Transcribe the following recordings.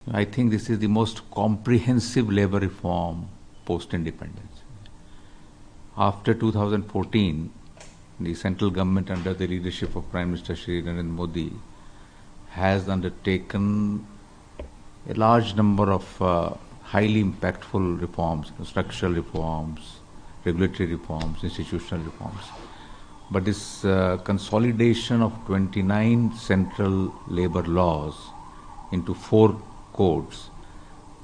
I think this is the most comprehensive labor reform post-independence. After 2014, the central government under the leadership of Prime Minister Shri Narendra Modi has undertaken a large number of highly impactful reforms, structural reforms, regulatory reforms, institutional reforms. But this consolidation of 29 central labor laws into 4 codes,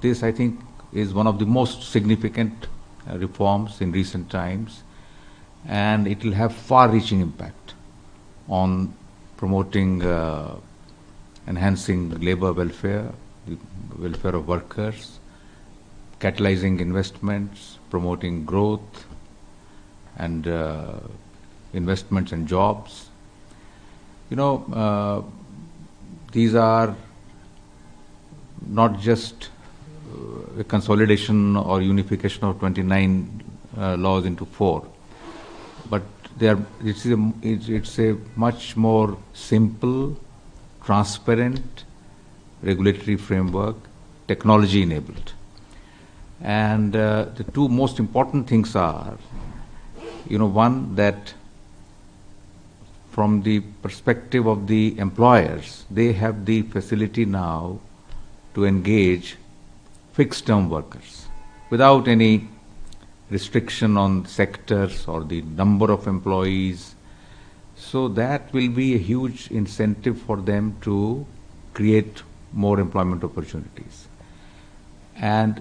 this I think is one of the most significant reforms in recent times, and it will have far-reaching impact on promoting, enhancing labor welfare, the welfare of workers, catalyzing investments, promoting growth and investments and jobs. These are not just a consolidation or unification of 29 laws into 4, but it's a much more simple, transparent regulatory framework, technology enabled. And the 2 most important things are, one, that from the perspective of the employers, they have the facility now to engage fixed-term workers without any restriction on sectors or the number of employees. So that will be a huge incentive for them to create more employment opportunities. And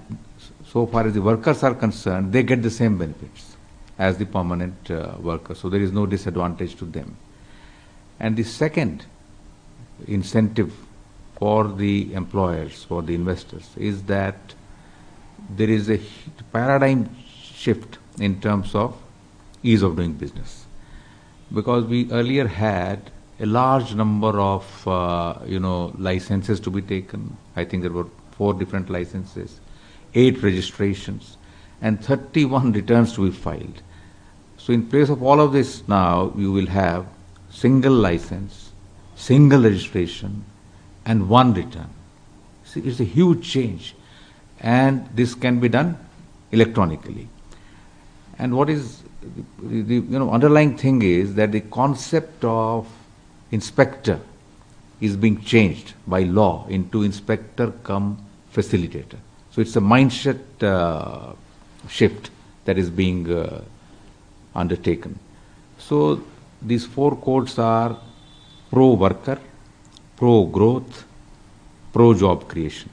so far as the workers are concerned, they get the same benefits as the permanent workers. So there is no disadvantage to them. And the second incentive for the employers, for the investors, is that there is a paradigm shift in terms of ease of doing business. Because we earlier had a large number of licenses to be taken. I think there were 4 different licenses, 8 registrations, and 31 returns to be filed. So in place of all of this now, you will have single license, single registration, and 1 return. See, it's a huge change, and this can be done electronically. And what is the underlying thing is that the concept of inspector is being changed by law into inspector cum facilitator. So it's a mindset shift that is being undertaken. So these 4 codes are pro-worker, pro-growth, pro-job creation.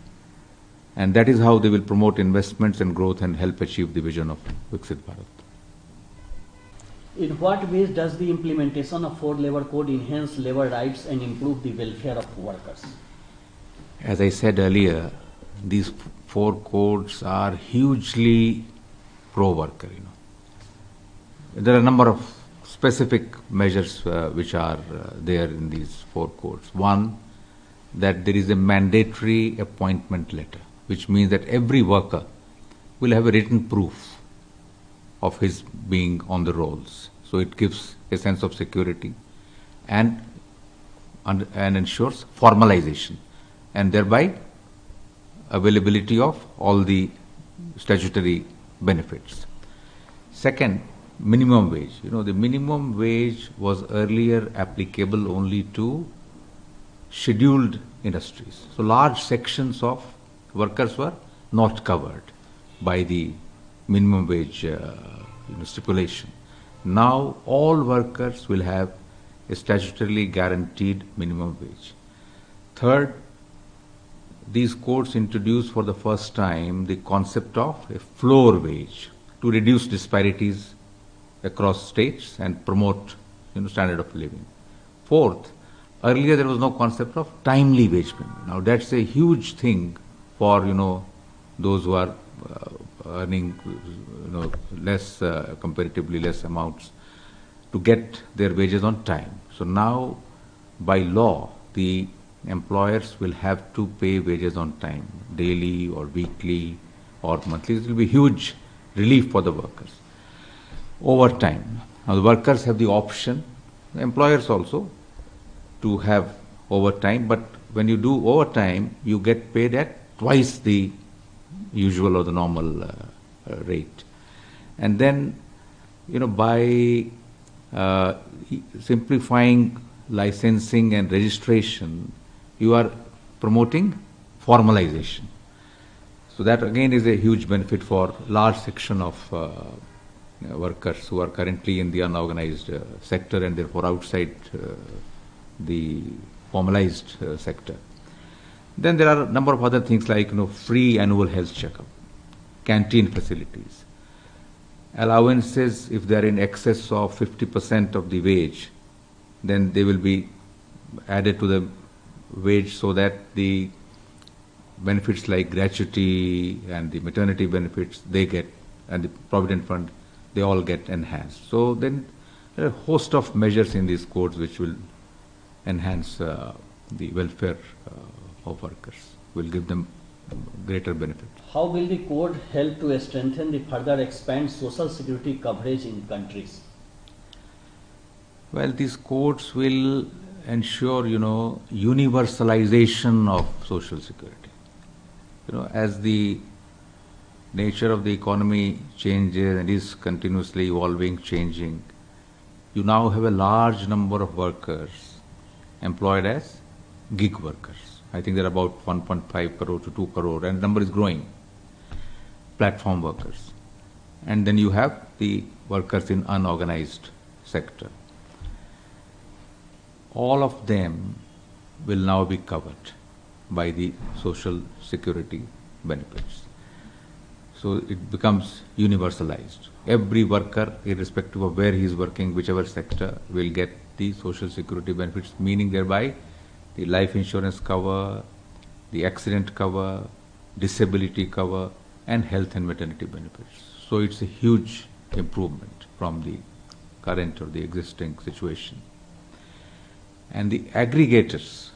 And that is how they will promote investments and growth and help achieve the vision of Viksit Bharat. In what ways does the implementation of 4 labor code enhance labor rights and improve the welfare of workers? As I said earlier, these 4 codes are hugely pro-worker. There are a number of specific measures which are there in these 4 codes. One, that there is a mandatory appointment letter, which means that every worker will have a written proof of his being on the rolls. So it gives a sense of security and ensures formalization, and thereby availability of all the statutory benefits. Second, minimum wage. The minimum wage was earlier applicable only to scheduled industries. So large sections of workers were not covered by the minimum wage stipulation. Now all workers will have a statutorily guaranteed minimum wage. Third, these codes introduce for the first time the concept of a floor wage to reduce disparities across states and promote standard of living. Fourth, earlier there was no concept of timely wage payment. Now that's a huge thing for those who are earning less, comparatively less amounts, to get their wages on time. So now by law the employers will have to pay wages on time, daily or weekly or monthly. It will be huge relief for the workers. Overtime. Now the workers have the option, the employers also, to have overtime, but when you do overtime, you get paid at twice the usual or the normal rate. And then, by simplifying licensing and registration, you are promoting formalization. So that again is a huge benefit for large section of workers who are currently in the unorganized sector and therefore outside the formalized sector. Then there are a number of other things like free annual health checkup, canteen facilities, allowances if they are in excess of 50% of the wage, then they will be added to the wage so that the benefits like gratuity and the maternity benefits they get and the provident fund, they all get enhanced. So then there are a host of measures in these codes which will enhance the welfare of workers, will give them greater benefit. How will the code help to strengthen the further expand social security coverage in countries? Well, these codes will ensure, universalization of social security. As the nature of the economy changes and is continuously evolving, changing, you now have a large number of workers employed as gig workers. I think there are about 1.5 crore to 2 crore, and the number is growing. Platform workers. And then you have the workers in unorganized sector. All of them will now be covered by the social security benefits. So it becomes universalized. Every worker, irrespective of where he is working, whichever sector, will get the social security benefits, meaning thereby the life insurance cover, the accident cover, disability cover, and health and maternity benefits. So it's a huge improvement from the current or the existing situation. And the aggregators,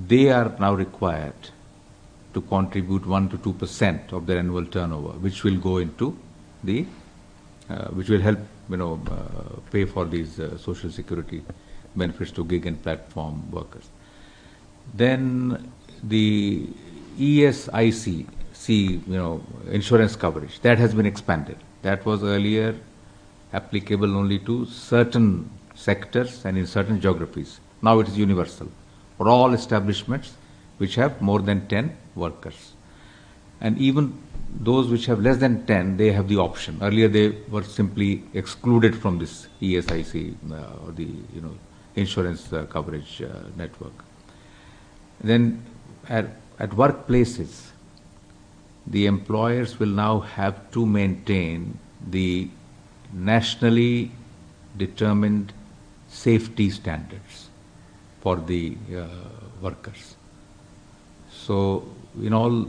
they are now required to contribute 1 to 2% of their annual turnover, which will go into the, which will help, pay for these social security benefits to gig and platform workers. Then the ESIC, insurance coverage, that has been expanded. That was earlier applicable only to certain sectors and in certain geographies. Now it is universal for all establishments which have more than 10 workers. And even those which have less than 10, they have the option. Earlier they were simply excluded from this ESIC or the insurance coverage network. Then at workplaces, the employers will now have to maintain the nationally determined safety standards for the workers. So in all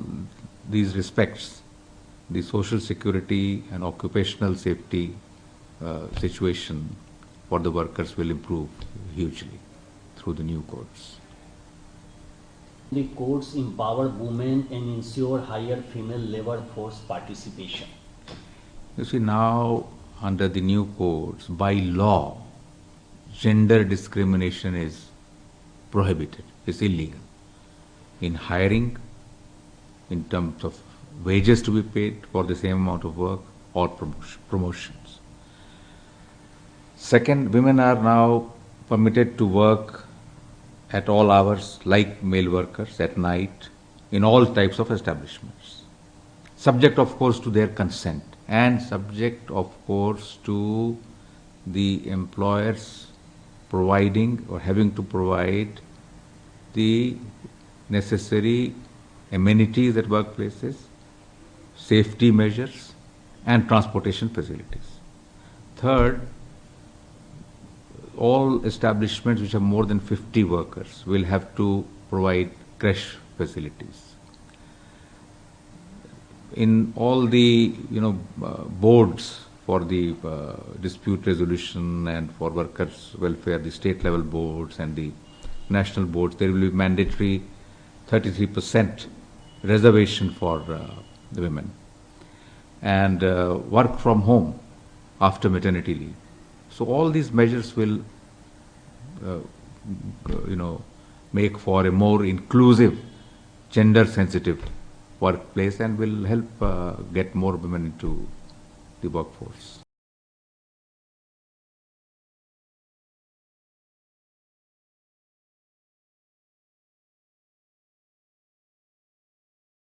these respects, the social security and occupational safety situation for the workers will improve hugely through the new codes. The codes empower women and ensure higher female labor force participation. You see, now under the new codes, by law, gender discrimination is prohibited, it's illegal. In hiring, in terms of wages to be paid for the same amount of work, or promotions. Second, women are now permitted to work at all hours like male workers at night in all types of establishments. Subject, of course, to their consent and subject, of course, to the employers providing or having to provide the necessary amenities at workplaces, safety measures, and transportation facilities. Third, all establishments which have more than 50 workers will have to provide creche facilities. In all the boards for the dispute resolution and for workers' welfare, the state level boards and the national boards, there will be mandatory 33% reservation for the women, and work from home after maternity leave. So all these measures will, make for a more inclusive, gender-sensitive workplace and will help get more women into the workforce.